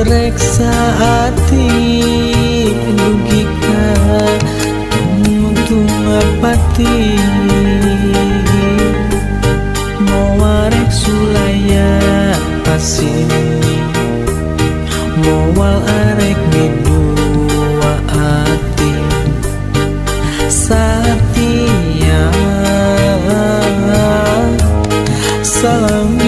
reksa ati logika untung apati mau arek sulaya pasini mau arek dua hati Satya Salamina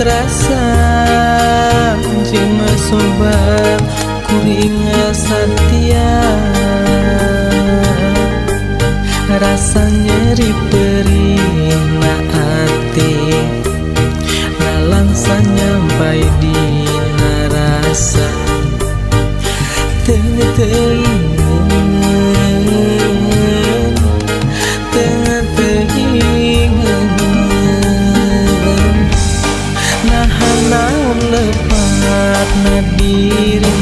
terasa cuma sobat kuringa Satya rasa nyeri perih na hati na langsung nyampai di narasa lepat na diri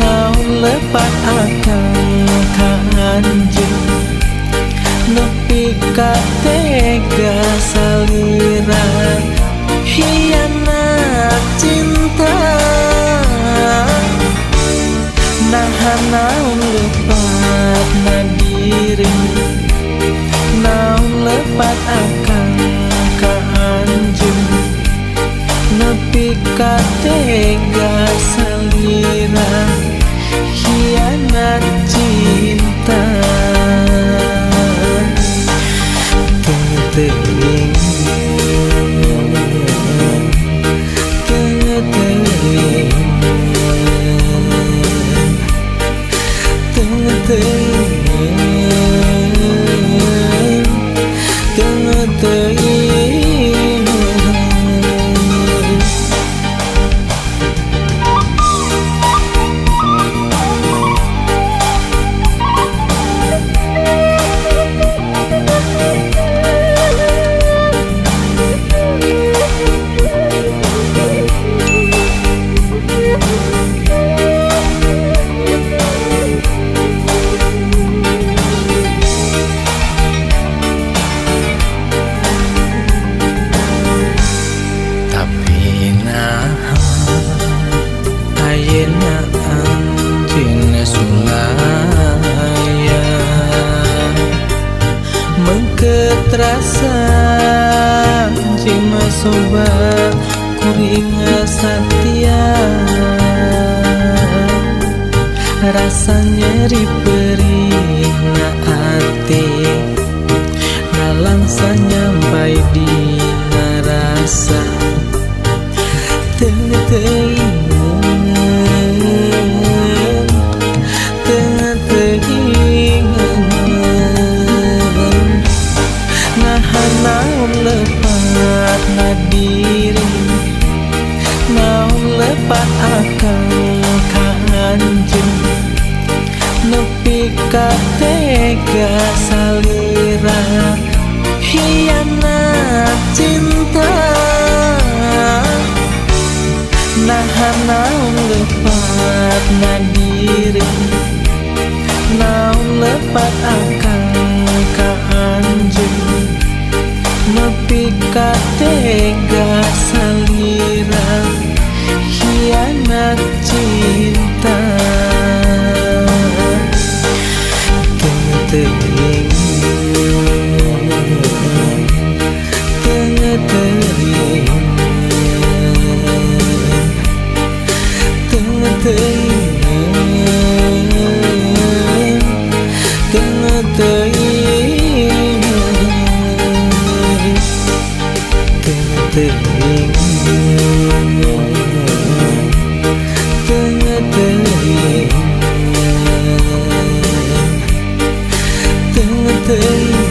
naon lepat akan kanjeng nepi ka tega salira hianat cinta naon lepat na diri naon lepat akan kanjeng nepi ka tega salira hianat cinta teng-teng terasa cuma sobat kuringa Satya rasa nyeri perih na hati na langsung nyampai di narasa naon lepat na diri naon lepat akan kanjeng nepi ka tega salira hianat cinta naon lepat na diri naon lepat akan kanjeng nepi ka tega salira hianat cinta teng-teng teng